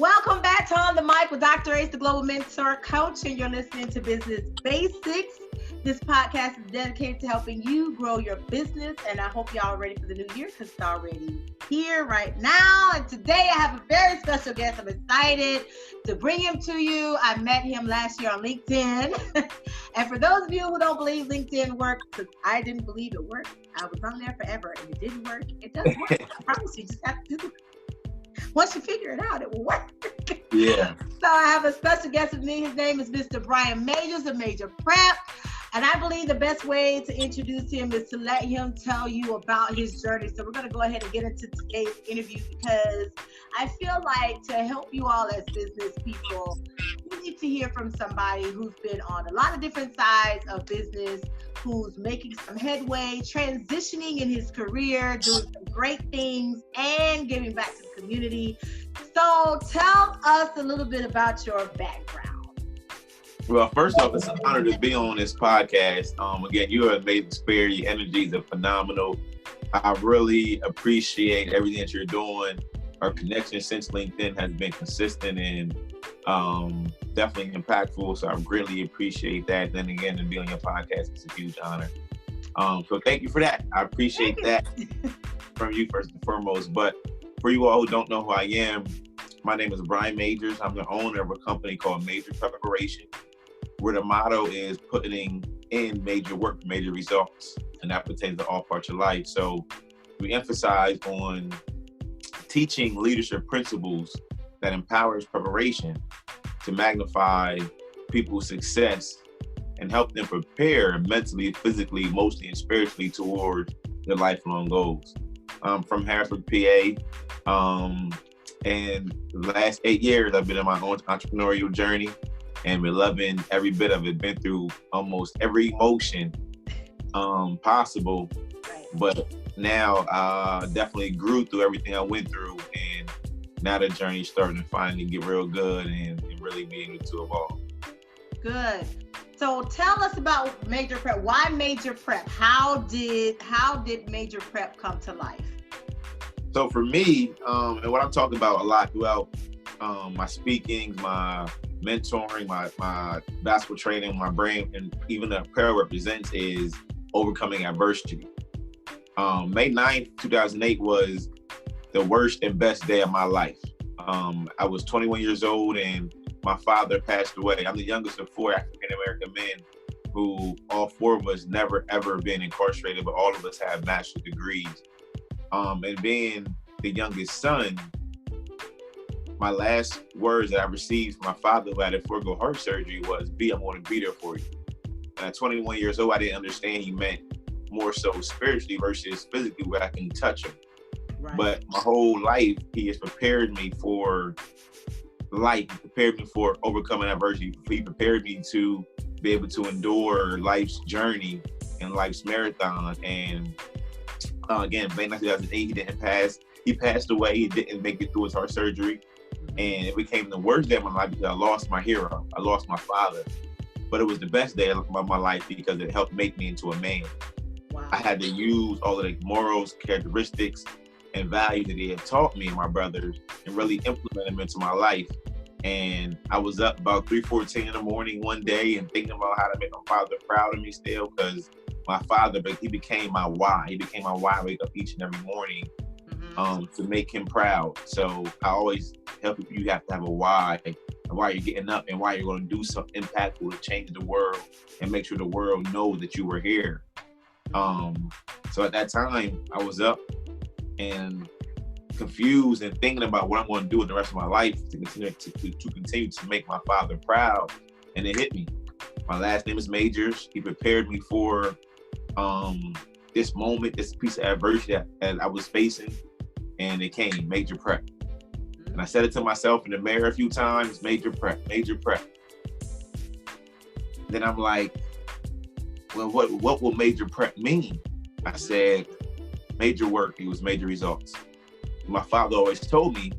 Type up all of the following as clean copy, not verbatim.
Welcome back to On the Mic with Dr. Ace, the Global Mentor Coach, and you're listening to Business Basics. This podcast is dedicated to helping you grow your business, and I hope y'all are ready for the new year because it's already here right now. And today I have a very special guest. I'm excited to bring him to you. I met him last year on LinkedIn. And for those of you who don't believe LinkedIn works, because I didn't believe it worked, I was on there forever and it didn't work. It does work. I promise you, just have to do it. Once you figure it out, it will work. Yeah. So I have a special guest with me. His name is Mr. Bryan Majors of Major Prep. And I believe the best way to introduce him is to let him tell you about his journey. So we're going to go ahead and get into today's interview because I feel like to help you all as business people, you need to hear from somebody who's been on a lot of different sides of business, who's making some headway, transitioning in his career, doing some great things, and giving back to the community. So tell us a little bit about your background. Well, first off, it's an honor to be on this podcast. Again, you're an amazing spirit. Your energies are phenomenal. I really appreciate everything that you're doing. Our connection since LinkedIn has been consistent and definitely impactful. So I really appreciate that. Then again, to be on your podcast is a huge honor. So thank you for that. I appreciate that from you first and foremost. But for you all who don't know who I am, my name is Bryan Majors. I'm the owner of a company called Major Preparation, where the motto is putting in major work for major results, and that pertains to all parts of life. So we emphasize on teaching leadership principles that empowers preparation to magnify people's success and help them prepare mentally, physically, emotionally, and spiritually toward their lifelong goals. I'm from Harrisburg, PA, and the last 8 years I've been on my own entrepreneurial journey and been loving every bit of it. Been through almost every emotion possible, but now definitely grew through everything I went through, and now the journey's starting to finally get real good and really be able to evolve. Good. So tell us about Major Prep. Why Major Prep? How did Major Prep come to life? So for me, and what I'm talking about a lot throughout my speakings, my mentoring, my basketball training, my brain, and even the prayer represents is overcoming adversity. May 9th, 2008 was the worst and best day of my life. I was 21 years old and my father passed away. I'm the youngest of 4 African-American men who all 4 of us never ever been incarcerated, but all of us have master's degrees. And being the youngest son, my last words that I received from my father who had a foregone heart surgery was, I'm going to be there for you. And at 21 years old, I didn't understand he meant more so spiritually versus physically where I can touch him. Right. But my whole life, he has prepared me for life. He prepared me for overcoming adversity. He prepared me to be able to endure life's journey and life's marathon. And again, May 9th, 2008, he didn't pass. He passed away. He didn't make it through his heart surgery. And it became the worst day of my life because I lost my hero. I lost my father. But it was the best day of my life because it helped make me into a man. Wow. I had to use all of the morals, characteristics, and values that he had taught me and my brothers and really implement them into my life. And I was up about 3:14 in the morning one day and thinking about how to make my father proud of me still, because my father, but he became my why. He became my why I wake up each and every morning to make him proud. So I always help you have to have a why, and why you're getting up and why you're going to do something impactful to change the world and make sure the world knows that you were here. So at that time, I was up and confused and thinking about what I'm going to do with the rest of my life to continue to make my father proud. And it hit me. My last name is Majors. He prepared me for this moment, this piece of adversity that I was facing, and it came, Major Prep. And I said it to myself in the mirror a few times, Major Prep, Major Prep. Then I'm like, well, what will Major Prep mean? I said, major work equals major results. My father always told me,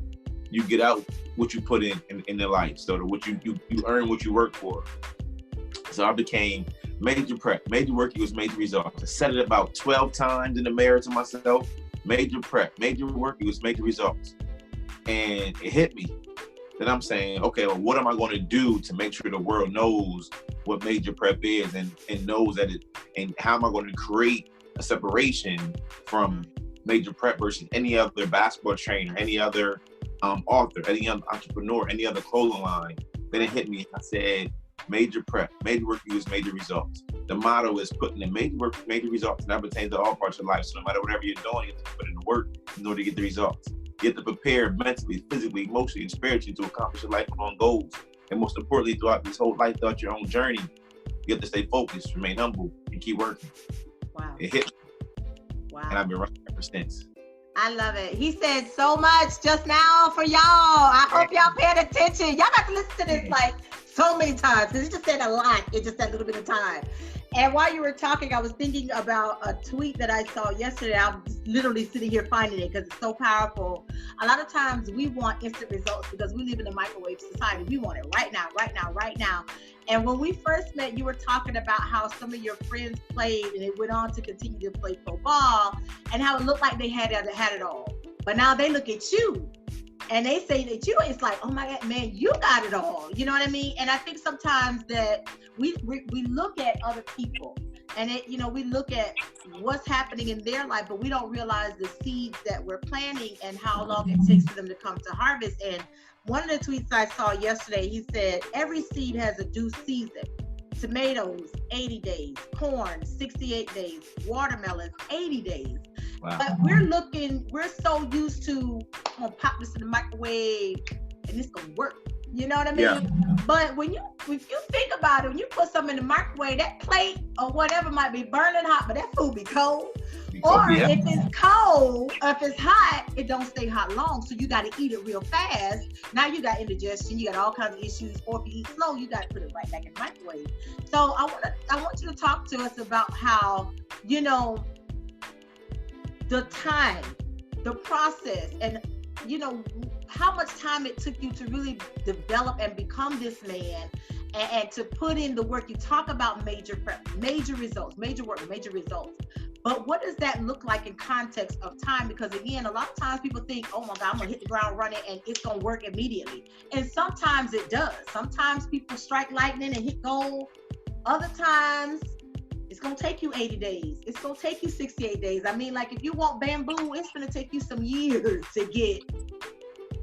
you get out what you put in your life. So that what you earn what you work for. So I became Major Prep. Major work equals major results. I said it about 12 times in the mirror to myself. Major Prep. Major work equals major results. And it hit me. then I'm saying, okay, well, what am I going to do to make sure the world knows what major prep is and knows that it, and how am I going to create a separation from major prep versus any other basketball trainer, any other author, any other entrepreneur, any other clothing line. Then it hit me. I said, major prep, major work equals major results. The motto is putting in major work, major results, and that pertains to all parts of life. So no matter whatever you're doing, you have to put in the work in order to get the results. You have to prepare mentally, physically, emotionally, and spiritually to accomplish your lifelong goals. And most importantly, throughout this whole life, throughout your own journey, you have to stay focused, remain humble, and keep working. Wow. It hit me. Wow. And I've been running ever since. I love it. He said so much just now for y'all. I hope y'all paying attention. Y'all got to listen to this like so many times because he just said a lot in just that little bit of time. And while you were talking, I was thinking about a tweet that I saw yesterday. I'm just literally sitting here finding it because it's so powerful. A lot of times we want instant results because we live in a microwave society. We want it right now, right now, right now. And when we first met, you were talking about how some of your friends played and they went on to continue to play pro ball and how it looked like they had it all. But now they look at you and they say that you, it's like, oh my God, man, you got it all. You know what I mean? And I think sometimes that we look at other people and we look at what's happening in their life, but we don't realize the seeds that we're planting and how long it takes for them to come to harvest. And one of the tweets I saw yesterday, he said, every seed has a due season. Tomatoes, 80 days. Corn, 68 days. Watermelons, 80 days. Wow. But we're so used to, I'm gonna pop this in the microwave and it's gonna work. You know what I mean? Yeah. But if you think about it, when you put something in the microwave, that plate or whatever might be burning hot, but that food be cold. Or if it's cold, or if it's hot, it don't stay hot long. So you got to eat it real fast. Now you got indigestion, you got all kinds of issues. Or if you eat slow, you got to put it right back in the microwave. So I want you to talk to us about how, the time, the process, and how much time it took you to really develop and become this man and to put in the work. You talk about major prep, major results, major work, major results. But what does that look like in context of time? Because again, a lot of times people think, oh my God, I'm gonna hit the ground running and it's gonna work immediately. And sometimes it does. Sometimes people strike lightning and hit gold. Other times it's gonna take you 80 days. It's gonna take you 68 days. I mean, like if you want bamboo, it's gonna take you some years to get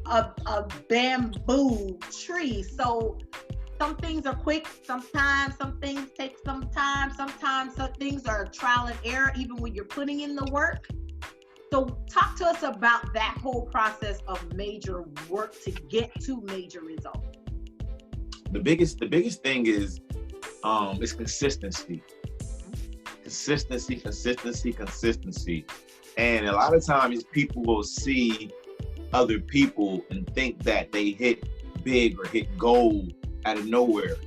a bamboo tree. So some things are quick, sometimes some things take some time, sometimes some things are trial and error, even when you're putting in the work. So talk to us about that whole process of major work to get to major results. The biggest thing is consistency. Consistency. And a lot of times people will see other people and think that they hit big or hit gold out of nowhere.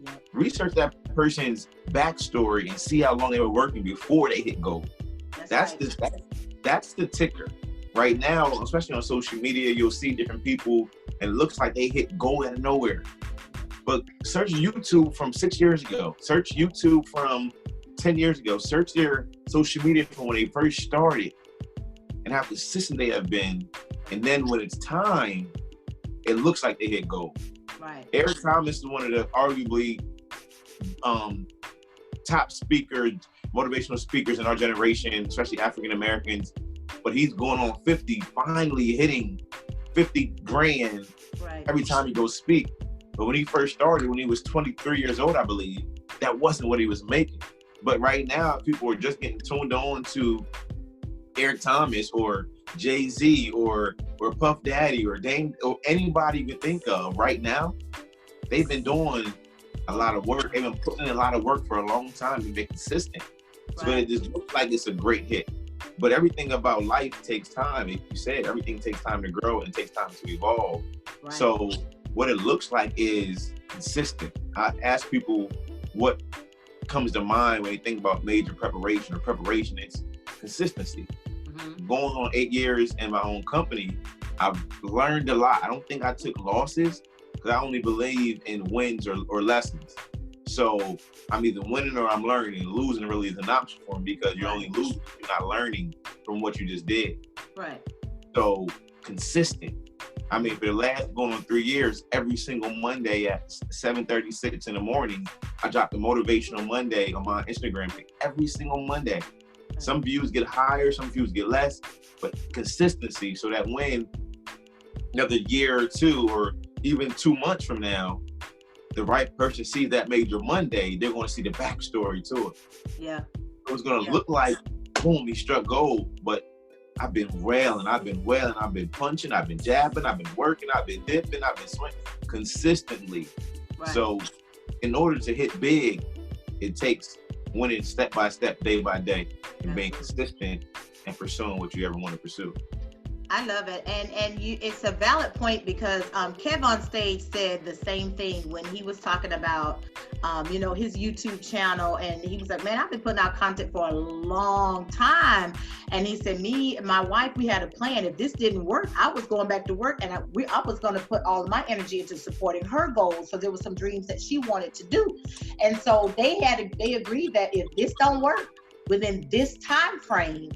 Yep. Research that person's backstory and see how long they were working before they hit gold. That's the ticker. Right now, especially on social media, you'll see different people and it looks like they hit gold out of nowhere. But search YouTube from 6 years ago. Search YouTube from 10 years ago. Search their social media from when they first started and how consistent they have been. And then when it's time, it looks like they hit gold. Right. Eric Thomas is one of the arguably top speakers, motivational speakers in our generation, especially African Americans. But he's going on 50, finally hitting 50 grand every time he goes speak. But when he first started, when he was 23 years old, I believe, that wasn't what he was making. But right now, people are just getting tuned on to Eric Thomas or Jay-Z or Puff Daddy or Dame or anybody you can think of right now. They've been doing a lot of work. They've been putting in a lot of work for a long time to be consistent. Right. So it just looks like it's a great hit. But everything about life takes time. Like you said, everything takes time to grow and takes time to evolve. Right. So what it looks like is consistent. I ask people what comes to mind when you think about major preparation or preparation. It's consistency. Going on 8 years in my own company, I've learned a lot. I don't think I took losses because I only believe in wins or lessons. So I'm either winning or I'm learning. Losing really is an option for me because you're only losing. You're not learning from what you just did. Right. So consistent. I mean, for the last going on 3 years, every single Monday at 7:36 in the morning, I drop the Motivational Monday on my Instagram page. Every single Monday. Some views get higher, some views get less, but consistency so that when another year or two, or even 2 months from now, the right person sees that Major Monday, they're going to see the backstory to it. Yeah. It's going to look like, boom, he struck gold, but I've been wailing, I've been punching, I've been jabbing, I've been working, I've been dipping, I've been swinging consistently. Right. So in order to hit big, it takes winning step by step, day by day, and being consistent and pursuing what you ever want to pursue. I love it, and it's a valid point, because Kev on stage said the same thing when he was talking about his YouTube channel, and he was like, man, I've been putting out content for a long time, and he said, me and my wife, we had a plan. If this didn't work, I was going back to work, and I was going to put all of my energy into supporting her goals, so there was some dreams that she wanted to do, and so they agreed that if this don't work within this time frame,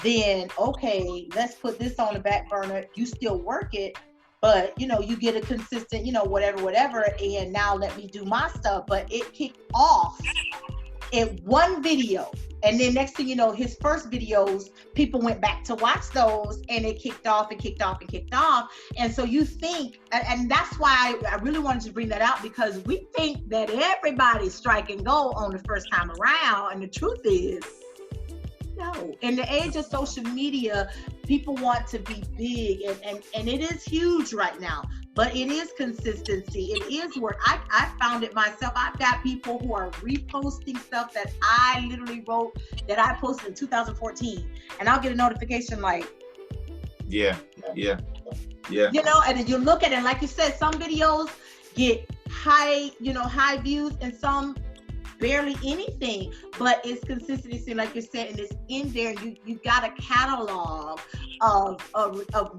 then okay, let's put this on the back burner. You still work it, but you get a consistent, whatever, and now let me do my stuff. But it kicked off in one video, and then next thing you know, his first videos, people went back to watch those, and it kicked off. And so you think, and that's why I really wanted to bring that out, because we think that everybody's striking gold on the first time around, and the truth is, no. In the age of social media, people want to be big, and it is huge right now, but it is consistency. It is work. I found it myself. I've got people who are reposting stuff that I literally wrote, that I posted in 2014, and I'll get a notification like, yeah. And then you look at it, and like you said, some videos get high views, and some barely anything, but it's consistency, like you said, and it's in there. You got a catalog of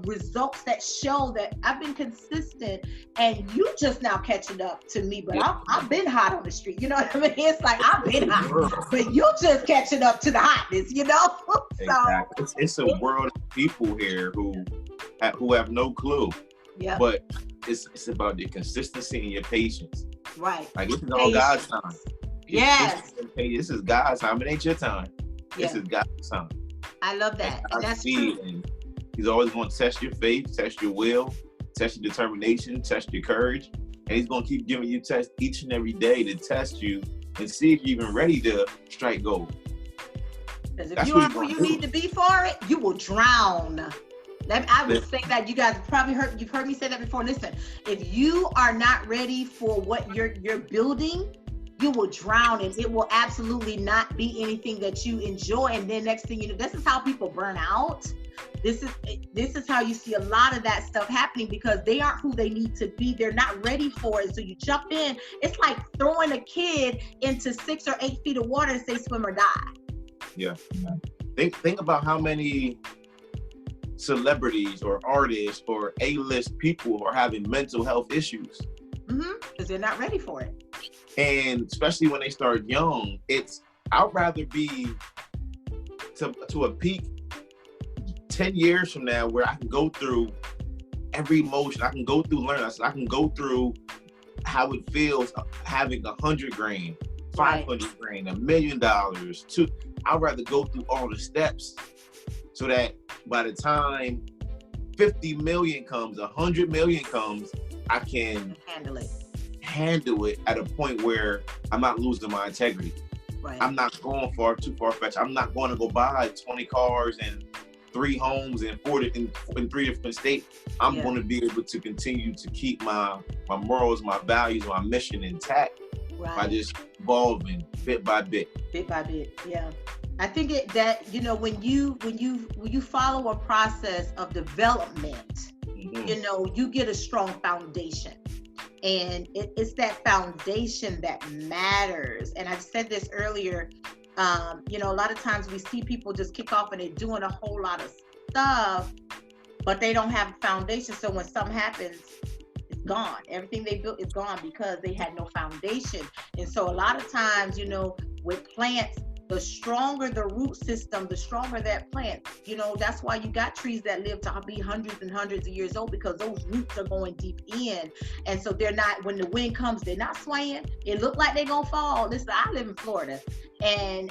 results that show that I've been consistent, and you just now catching up to me, but I've been hot on the street, you know what I mean? It's like, I've been hot, but you just catching up to the hotness, So exactly. It's a world of people here who have no clue. Yeah. But it's about your consistency and your patience. Right. Like, this is all God's time. Yes. This is God's time. It ain't your time. This is God's time. I love that. And that's true. And he's always going to test your faith, test your will, test your determination, test your courage. And he's going to keep giving you tests each and every day to test you and see if you're even ready to strike gold. Because if you aren't who you need to be for it, you will drown. I would say that you guys you've heard me say that before. Listen, if you are not ready for what you're building, you will drown, and it will absolutely not be anything that you enjoy. And then next thing you know, this is how people burn out. This is how you see a lot of that stuff happening, because they aren't who they need to be. They're not ready for it. So you jump in. It's like throwing a kid into 6 or 8 feet of water and say swim or die. Yeah. Think about how many celebrities or artists or A-list people are having mental health issues. Because they're not ready for it. And especially when they start young, I'd rather be to a peak 10 years from now where I can go through every emotion. I can go through learning. I can go through how it feels having $100 grand, $500 grand, $1 million. I'd rather go through all the steps so that by the time 50 million comes, 100 million comes, I can handle it at a point where I'm not losing my integrity. Right. I'm not going too far fetched. I'm not going to go buy 20 cars and 3 homes in 3 different states. I'm going to be able to continue to keep my morals, my values, my mission intact by just evolving bit by bit. Bit by bit, yeah. I think when you follow a process of development, you get a strong foundation. And it's that foundation that matters. And I said this earlier, a lot of times we see people just kick off and they're doing a whole lot of stuff, but they don't have a foundation. So when something happens, it's gone. Everything they built is gone because they had no foundation. And so a lot of times, with plants, the stronger the root system, the stronger that plant. You know, that's why you got trees that live to be hundreds and hundreds of years old, because those roots are going deep in. And so they're not, when the wind comes, they're not swaying. It look like they're gonna fall. Listen, I live in Florida, and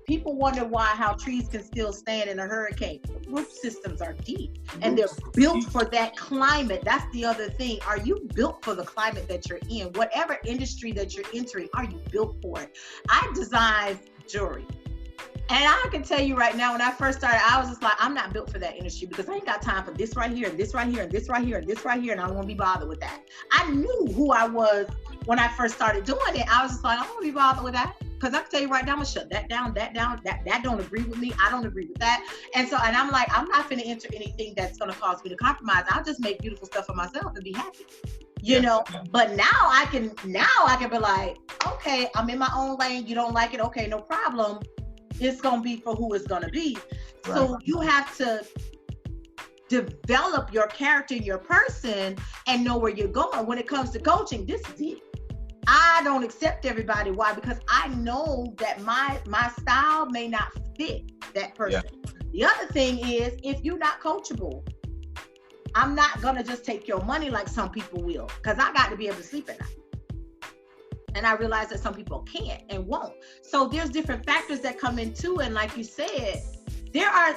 people wonder how trees can still stand in a hurricane. Root systems are deep, and they're built for that climate. That's the other thing. Are you built for the climate that you're in? Whatever industry that you're entering, are you built for it? I designed jewelry, and I can tell you right now, when I first started, I was just like, I'm not built for that industry, because I ain't got time for this right here, and this right here, and this right here, and this right here, and I don't want to be bothered with that. I knew who I was when I first started doing it. I was just like, I don't want to be bothered with that. Because I can tell you right now, I'm gonna shut that down, that don't agree with me. I don't agree with that. And so, and I'm like, I'm not gonna enter anything that's gonna cause me to compromise. I'll just make beautiful stuff for myself and be happy. You know, but now I can be like, okay, I'm in my own lane. You don't like it? Okay, no problem. It's gonna be for who it's gonna be. Right. So you have to develop your character and your person and know where you're going. When it comes to coaching, this is it. I don't accept everybody. Why? Because I know that my style may not fit that person. Yeah. The other thing is, if you're not coachable, I'm not gonna just take your money like some people will, because I got to be able to sleep at night. And I realize that some people can't and won't. So there's different factors that come into, and like you said,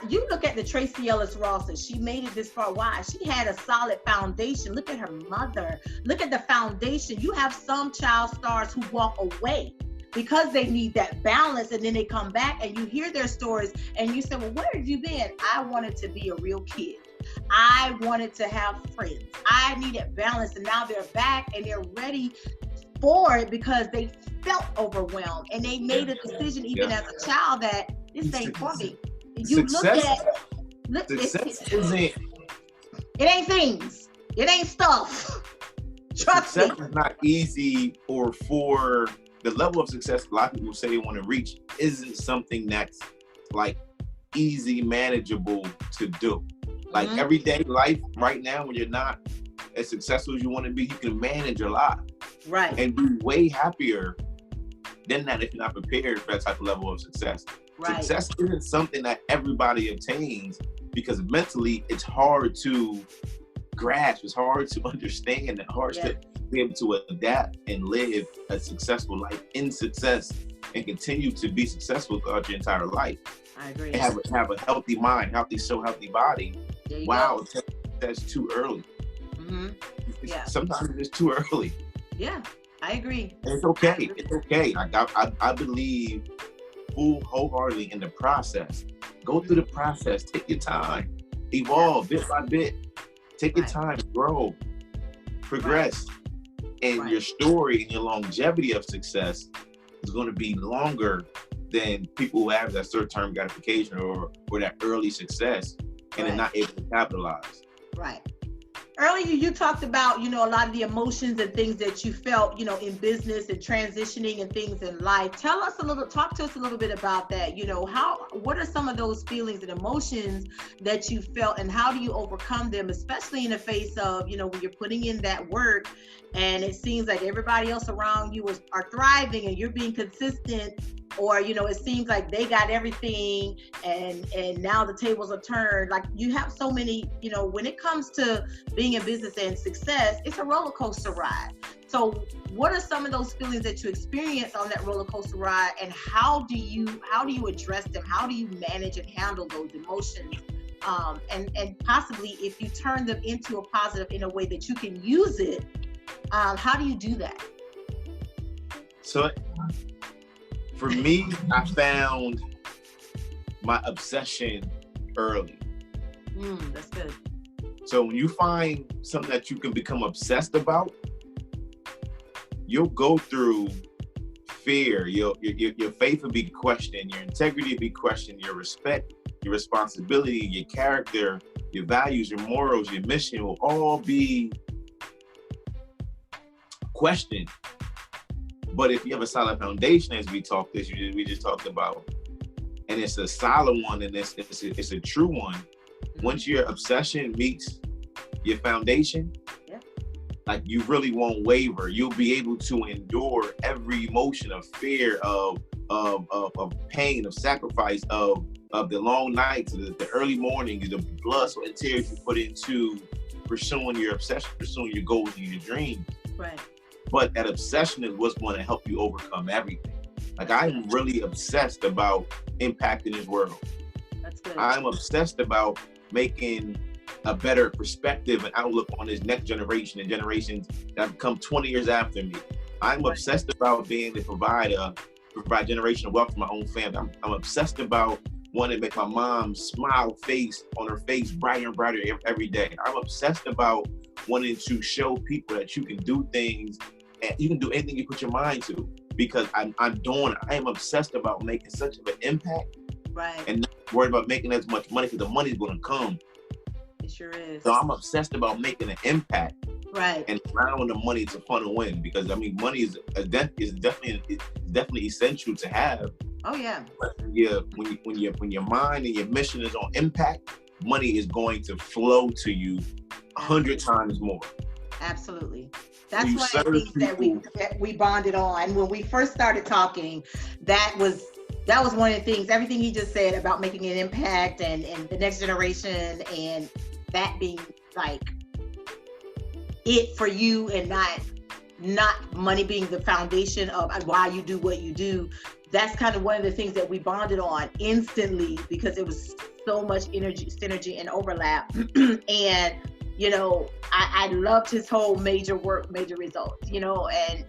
you look at the Tracy Ellis Rawson, she made it this far. Why? She had a solid foundation. Look at her mother. Look at the foundation. You have some child stars who walk away because they need that balance, and then they come back and you hear their stories and you say, well, where have you been? I wanted to be a real kid. I wanted to have friends. I needed balance, and now they're back and they're ready for it because they felt overwhelmed and they made a decision even as a child that this ain't for me. You success, success isn't. It ain't things. It ain't stuff. Trust me. Success is not easy, or for the level of success a lot of people say they want to reach isn't something that's like easy, manageable to do. Like everyday life right now, when you're not as successful as you want to be, you can manage a lot. Right. And be way happier than that if you're not prepared for that type of level of success. Right. Success isn't something that everybody obtains, because mentally it's hard to grasp, it's hard to understand, it's hard to be able to adapt and live a successful life in success and continue to be successful throughout your entire life. I agree. And have a healthy mind, healthy soul, healthy body. Wow, that's too early. Sometimes it's too early. Yeah, I agree. And it's okay. It's okay. I believe wholeheartedly in the process. Go through the process. Take your time. Evolve bit by bit. Take your time. Grow. Progress. And your story and your longevity of success is going to be longer than people who have that short-term gratification or that early success and are not able to capitalize. Right. Earlier, you talked about, a lot of the emotions and things that you felt, in business and transitioning and things in life. Talk to us a little bit about that. What are some of those feelings and emotions that you felt, and how do you overcome them, especially in the face of, when you're putting in that work and it seems like everybody else around you are thriving and you're being consistent, or, it seems like they got everything and now the tables are turned. Like, you have so many, when it comes to being in business and success, it's a roller coaster ride. So what are some of those feelings that you experience on that roller coaster ride, and how do you address them? How do you manage and handle those emotions? And possibly if you turn them into a positive in a way that you can use it, how do you do that? So for me, I found my obsession early. That's good. So when you find something that you can become obsessed about, you'll go through fear. Your faith will be questioned, your integrity will be questioned, your respect, your responsibility, your character, your values, your morals, your mission will all be questioned. But if you have a solid foundation, as we just talked about, and it's a solid one, and it's a true one, once your obsession meets your foundation, like, you really won't waver. You'll be able to endure every emotion of fear, of of pain, of sacrifice, of the long nights, the early mornings, the blood, sweat, and tears you put into pursuing your obsession, pursuing your goals and your dreams. Right. But that obsession is what's going to help you overcome everything. Like, I'm really obsessed about impacting this world. That's good. I'm obsessed about making a better perspective and outlook on this next generation and generations that have come 20 years after me. I'm obsessed about being able to provide generational wealth for my own family. I'm obsessed about wanting to make my mom's smile face on her face brighter and brighter every day. I'm obsessed about wanting to show people that you can do things and you can do anything you put your mind to, because I am obsessed about making such of an impact. Right. And not worried about making as much money, because the money's going to come. It sure is. So I'm obsessed about making an impact. Right. And allowing the money to funnel in, because I mean, money is definitely essential to have. Oh yeah. But when your mind and your mission is on impact, money is going to flow to you 100 times more. Absolutely. That's one of the things that we bonded on when we first started talking. That was one of the things. Everything he just said about making an impact and the next generation, and that being like it for you, and not money being the foundation of why you do what you do. That's kind of one of the things that we bonded on instantly, because it was so much energy, synergy, and overlap. And you know, I loved his whole major work, major results, you know, and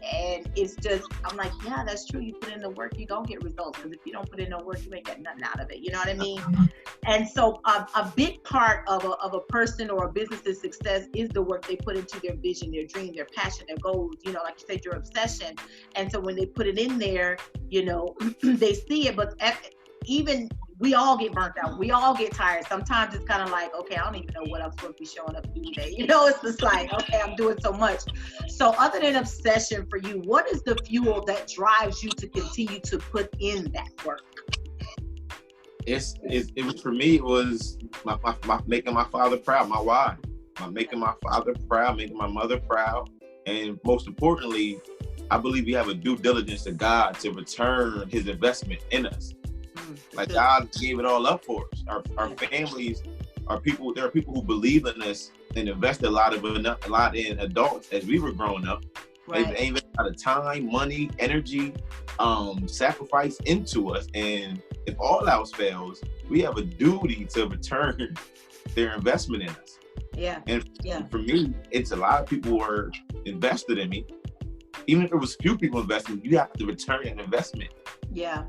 it's just, I'm like, yeah, that's true. You put in the work, you don't get results. Because if you don't put in the work, you ain't get nothing out of it. You know what I mean? And so a big part of a person or a business's success is the work they put into their vision, their dream, their passion, their goals, you know, like you said, your obsession. And so when they put it in there, you know, they see it, but even we all get burnt out. We all get tired. Sometimes it's kind of like, okay, I don't even know what I'm supposed to be showing up to do today. You know, it's just like, okay, I'm doing so much. So other than obsession for you, what is the fuel that drives you to continue to put in that work? It was, for me, it was my making my father proud, my why. Making my father proud, making my mother proud. And most importantly, I believe we have a due diligence to God to return his investment in us. Like, God gave it all up for us. Our families are people. There are people who believe in us and invested a lot in adults as we were growing up. Right. They've invested a lot of time, money, energy, sacrifice into us. And if all else fails, we have a duty to return their investment in us. Yeah. And for me, it's a lot of people who are invested in me. Even if it was few people investing, you have to return an investment. Yeah.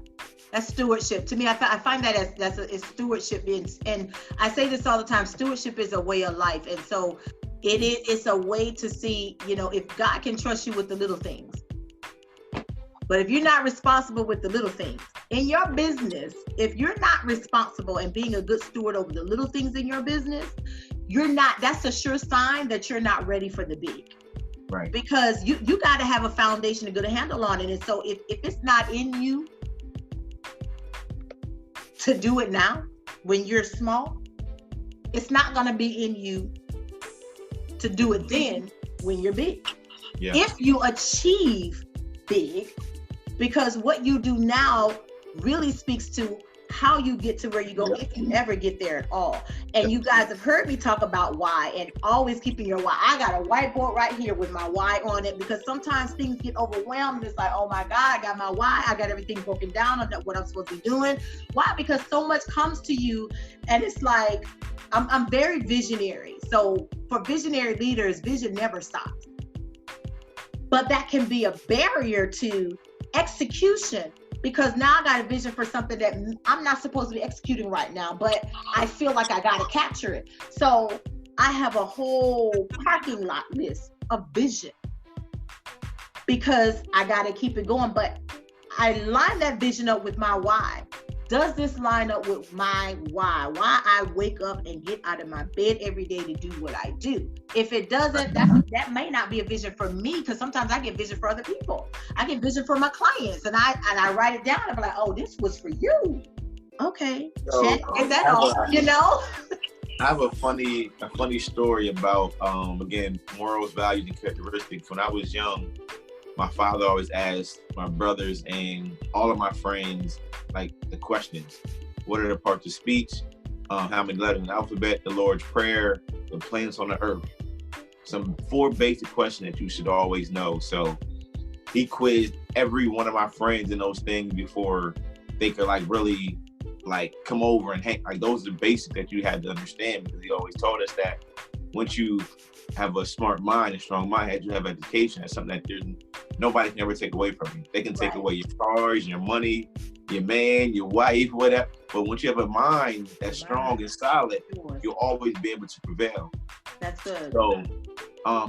That's stewardship. To me, I find that as stewardship. And I say this all the time, stewardship is a way of life. And so it's a way to see, you know, if God can trust you with the little things. But if you're not responsible with the little things in your business, if you're not responsible and being a good steward over the little things in your business, that's a sure sign that you're not ready for the big. Right. Because you got to have a foundation to get a handle on it. And so if it's not in you to do it now when you're small, it's not going to be in you to do it then when you're big. Yeah. If you achieve big, because what you do now really speaks to how you get to where you go, if you ever get there at all. And you guys have heard me talk about why, and always keeping your why. I got a whiteboard right here with my why on it, because sometimes things get overwhelmed. It's like, oh my God, I got my why. I got everything broken down on what I'm supposed to be doing. Why? Because so much comes to you, and it's like, I'm very visionary. So for visionary leaders, vision never stops. But that can be a barrier to execution, because now I got a vision for something that I'm not supposed to be executing right now, but I feel like I got to capture it. So I have a whole parking lot list of vision because I got to keep it going. But I line that vision up with my why. Does this line up with my why? Why I wake up and get out of my bed every day to do what I do? If it doesn't, that may not be a vision for me, because sometimes I get vision for other people. I get vision for my clients, and I write it down. I'm like, oh, this was for you. Okay, check, get that off, you know? I have a funny story about, again, morals, values, and characteristics. When I was young, my father always asked my brothers and all of my friends, like, the questions. What are the parts of speech? How many letters in the alphabet? The Lord's Prayer? The planets on the earth? Some 4 basic questions that you should always know. So he quizzed every one of my friends in those things before they could like really like come over and hang. Like, those are the basics that you had to understand, because he always told us that once you have a smart mind, a strong mind, you have education, that's something that nobody can ever take away from you. They can take away your cars, your money, your man, your wife, whatever. But once you have a mind that's strong and solid, you'll always be able to prevail. That's good. So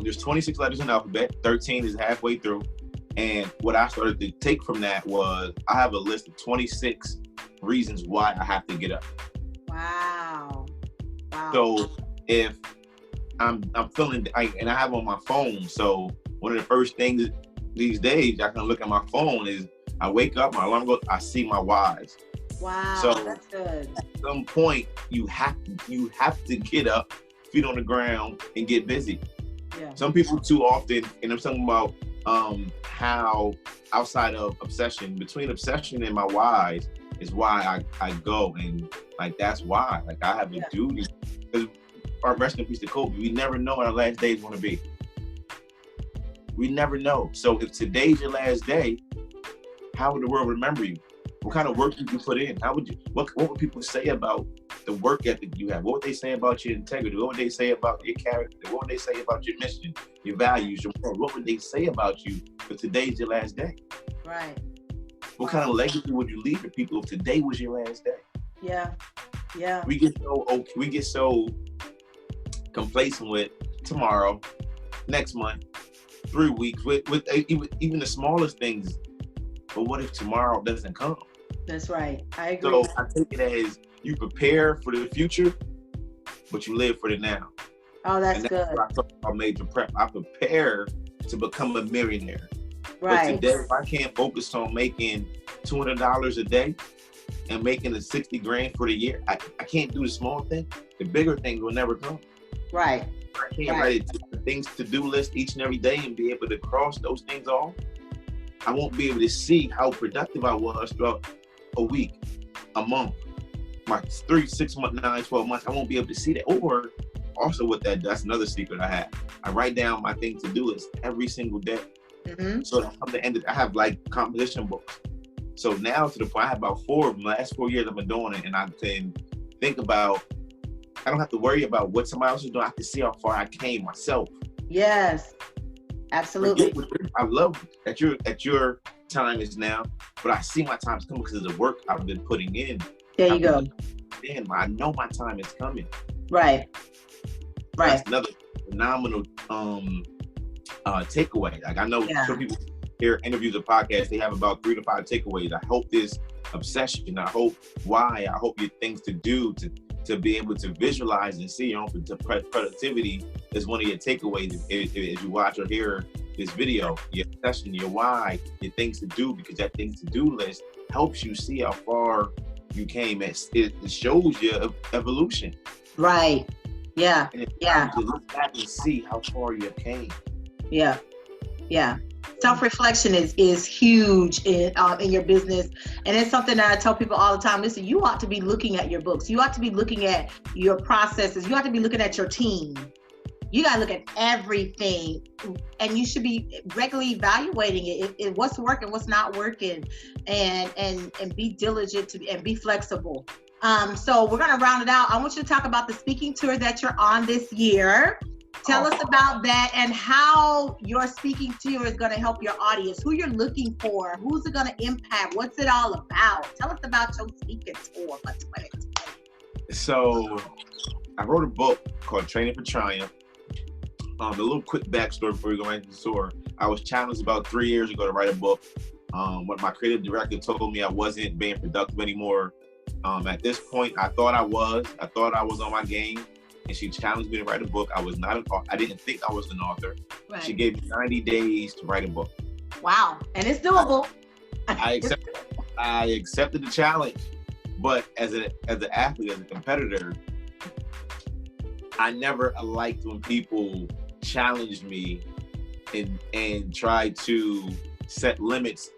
there's 26 letters in the alphabet, 13 is halfway through. And what I started to take from that was I have a list of 26 reasons why I have to get up. Wow. So if I'm feeling, and I have on my phone, so one of the first things these days I can look at my phone is I wake up, my alarm goes, I see my whys. Wow, so that's good. At some point you have to get up, feet on the ground, and get busy. Yeah. Some people too often, and I'm talking about how outside of obsession, between obsession and my whys is why I go, and like that's why like I have a duty, because our rest in peace to Kobe, we never know what our last day is going to be. We never know. So if today's your last day, how would the world remember you? What kind of work did you put in? How would you? What would people say about the work ethic you have? What would they say about your integrity? What would they say about your character? What would they say about your mission, your values, your moral? What would they say about you if today's your last day? Right. What kind of legacy would you leave for people if today was your last day? Yeah. Yeah. We get so complacent with tomorrow, next month, 3 weeks, with even the smallest things. But what if tomorrow doesn't come? That's right. I agree. So I take it as you prepare for the future, but you live for the now. Oh, that's good. What I talk about major prep. I prepare to become a millionaire. Right. But today, if I can't focus on making $200 a day and making the 60 grand for the year, I can't do the small thing. The bigger things will never come. Right. I can't write the things to-do list each and every day and be able to cross those things off. I won't be able to see how productive I was throughout a week, a month, my 3, 6 months, 9, 12 months. I won't be able to see that. Or also with that's another secret I have. I write down my things to do list every single day. Mm-hmm. So that come the end, I have like composition books. So now to the point, I have about 4 of them. The last 4 years I've been doing it, and I can think about, I don't have to worry about what somebody else is doing. I can see how far I came myself. Yes, absolutely. I love at your time is now, but I see my time is coming because of the work I've been putting in. There you go. I know my time is coming. Right. Right. That's another phenomenal takeaway. Like I know some people hear interviews or podcasts, they have about 3 to 5 takeaways. I hope this obsession, I hope your things to do to be able to visualize and see your own productivity is one of your takeaways as you watch or hear this video. Your obsession, your why, your things to do, because that things to do list helps you see how far you came. It shows your evolution. Right. Yeah. Yeah. To look back and see how far you came. Yeah. Yeah. Self-reflection is huge in your business, and it's something that I tell people all the time. Listen, you ought to be looking at your books. You ought to be looking at your processes. You ought to be looking at your team. You got to look at everything, and you should be regularly evaluating it, what's working, what's not working, and be diligent and be flexible. So we're going to round it out. I want you to talk about the speaking tour that you're on this year. Tell us about that and how your speaking tour is going to help your audience, who you're looking for, who's it going to impact, what's it all about? Tell us about your speaking tour for 2020. So I wrote a book called Training for Triumph. A little quick backstory before we go into the tour. I was challenged about 3 years ago to write a book. When my creative director told me I wasn't being productive anymore. At this point, I thought I was on my game. And she challenged me to write a book. I didn't think I was an author. Right. She gave me 90 days to write a book. Wow. And it's doable. I accepted the challenge. But as an athlete, as a competitor, I never liked when people challenged me and try to set limits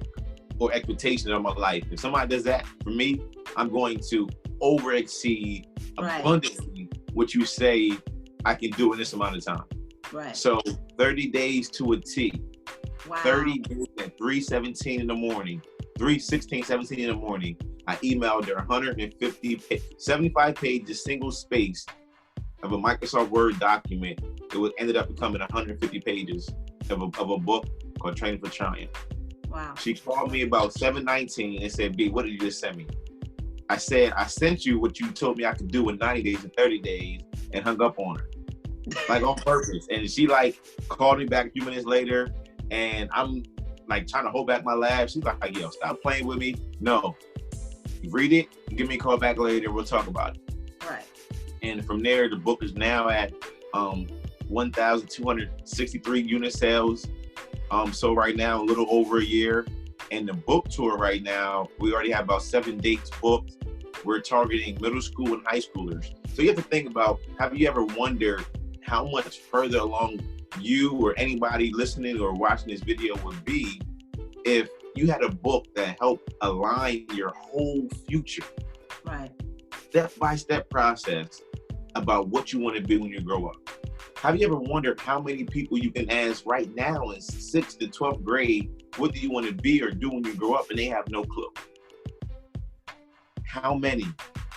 or expectations of my life. If somebody does that for me, I'm going to over exceed abundantly what you say I can do in this amount of time. Right. So 30 days to a T. Wow. 30 days at 3:17 in the morning, 3:16, 17 in the morning. I emailed her 75 pages, single space of a Microsoft Word document. Ended up becoming 150 pages of a book called Training for Triumph. Wow. She called me about 7:19 and said, B, what did you just send me? I said, I sent you what you told me I could do in 90 days and 30 days, and hung up on her. Like on purpose. And she like called me back a few minutes later, and I'm like trying to hold back my laugh. She's like, yo, stop playing with me. No. Read it, give me a call back later, we'll talk about it. Right. And from there, the book is now at 1,263 unit sales. So right now, a little over a year. And the book tour right now, we already have about 7 dates booked. We're targeting middle school and high schoolers. So you have to think about, have you ever wondered how much further along you or anybody listening or watching this video would be if you had a book that helped align your whole future? Right. Step-by-step process about what you want to be when you grow up. Have you ever wondered how many people you can ask right now in 6th to 12th grade, what do you want to be or do when you grow up, and they have no clue? How many?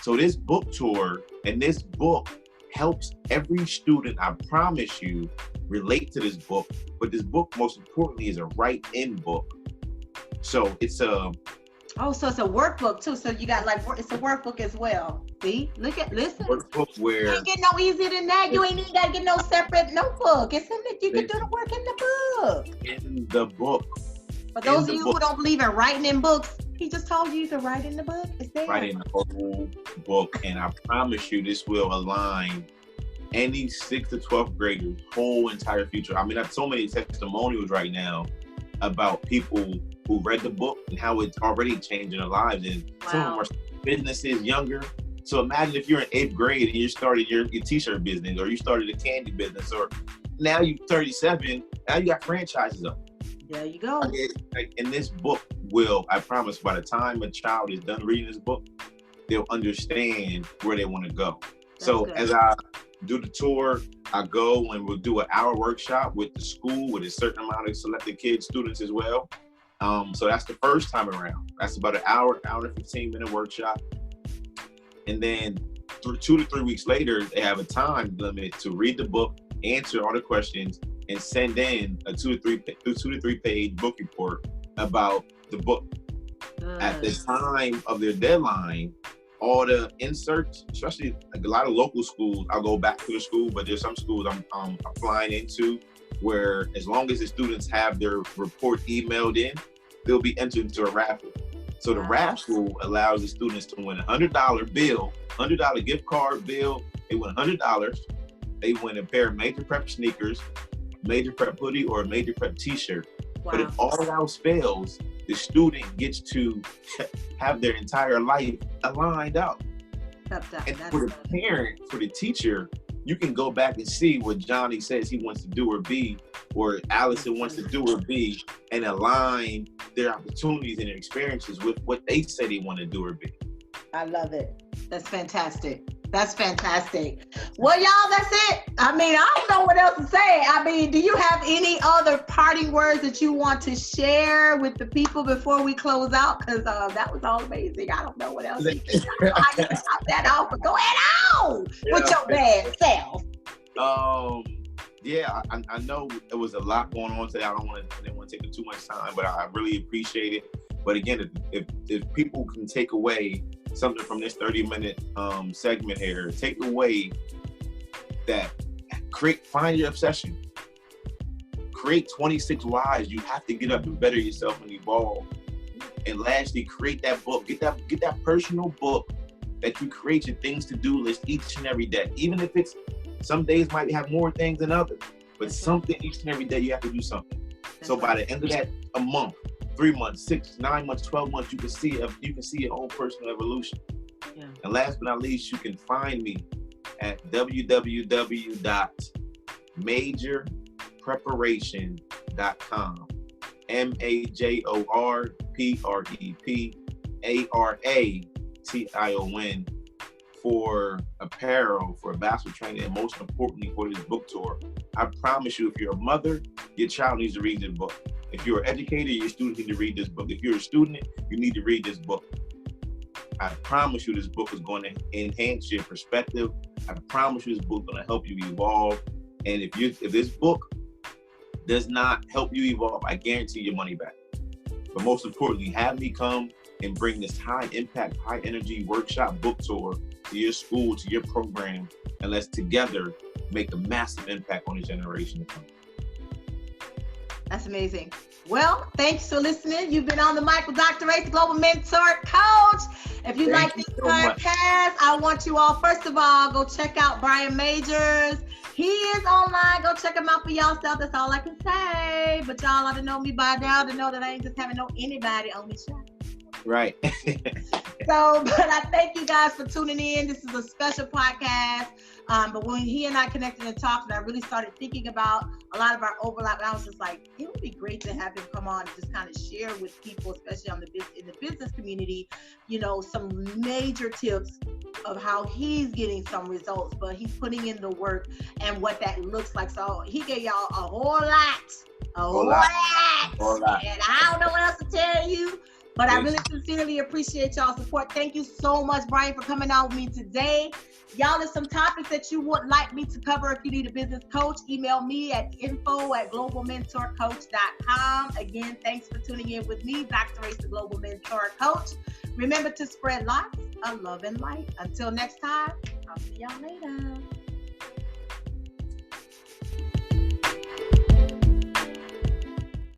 So this book tour and this book helps every student, I promise you, relate to this book. But this book, most importantly, is a write-in book. So it's a... Oh, so it's a workbook too. So you got like, it's a workbook as well. See, listen. Workbook where... You ain't get no easier than that. You ain't even got to get no separate notebook. It's in that you can do the work in the book. In the book. For those of you who don't believe in writing in books, he just told you to write in the book. It's there. Write in the whole book. And I promise you, this will align any 6th to 12th grader's whole entire future. I mean, I have so many testimonials right now about people who read the book and how it's already changing their lives. And some of them are businesses younger. So imagine if you're in 8th grade and you started your t-shirt business, or you started a candy business, or now you're 37, now you got franchises up. There you go. And this book will, I promise, by the time a child is done reading this book, they'll understand where they want to go. So as I do the tour, I go and we'll do an hour workshop with the school with a certain amount of selected kids, students as well. So that's the first time around. That's about an hour and 15-minute workshop. And then 2 to 3 weeks later, they have a time limit to read the book, answer all the questions, and send in a 2 to 3 page book report about the book. At the time of their deadline, all the inserts, especially like a lot of local schools, I'll go back to the school, but there's some schools I'm flying into where as long as the students have their report emailed in, they'll be entered into a raffle. So the raffle allows the students to win a $100 bill, $100 gift card bill. They win $100. They win a pair of Major Prep sneakers, Major Prep hoodie, or a Major Prep t-shirt. Wow. But if all else fails, the student gets to have their entire life aligned out. And for the parent, for the teacher, you can go back and see what Johnny says he wants to do or be, or Allison wants to do or be, and align their opportunities and their experiences with what they say they want to do or be. I love it. That's fantastic. That's fantastic. Well, y'all, that's it. I mean, I don't know what else to say. I mean, do you have any other parting words that you want to share with the people before we close out? Because that was all amazing. I don't know what else. I don't know how you stop that off, but go ahead on with your bad self. Yeah, I know it was a lot going on today. I didn't want to take too much time, but I really appreciate it. But again, if people can take away something from this 30-minute segment here, take away that find your obsession. Create 26 whys. You have to get up and better yourself and evolve. And lastly, create that book. Get that personal book that you create your things to do list each and every day. Even if it's some days might have more things than others, but something each and every day you have to do something. So by the end of that, a month, 3 months, 6, 9 months, 12 months, you can see your own personal evolution. Yeah. And last but not least, you can find me at www.majorpreparation.com. majorprep.com. MajorPrepAration for apparel, for basketball training, and most importantly for this book tour. I promise you, if you're a mother, your child needs to read this book. If you're an educator, your student needs to read this book. If you're a student, you need to read this book. I promise you this book is going to enhance your perspective. I promise you this book is going to help you evolve. And if this book does not help you evolve, I guarantee your money back. But most importantly, have me come and bring this high impact, high energy workshop book tour to your school, to your program, and let's together make a massive impact on the generation to come. That's amazing. Well, thanks for listening. You've been on the mic with Dr. Race, the Global Mentor Coach. If you like this podcast, I want you all, first of all, go check out Bryan Majors. He is online. Go check him out for yourself. That's all I can say. But y'all ought to know me by now to know that I ain't just having no anybody on this show. Right. So, but I thank you guys for tuning in. This is a special podcast. But when he and I connected and talked, and I really started thinking about a lot of our overlap, and I was just like, it would be great to have him come on and just kind of share with people, especially in the business community, you know, some major tips of how he's getting some results, but he's putting in the work and what that looks like. So he gave y'all a whole lot. And I don't know what else to tell you. But I really sincerely appreciate y'all's support. Thank you so much, Bryan, for coming on with me today. Y'all, there's some topics that you would like me to cover. If you need a business coach, email me at info@globalmentorcoach.com. Again, thanks for tuning in with me, Dr. Race, the Global Mentor Coach. Remember to spread lots of love and light. Until next time, I'll see y'all later.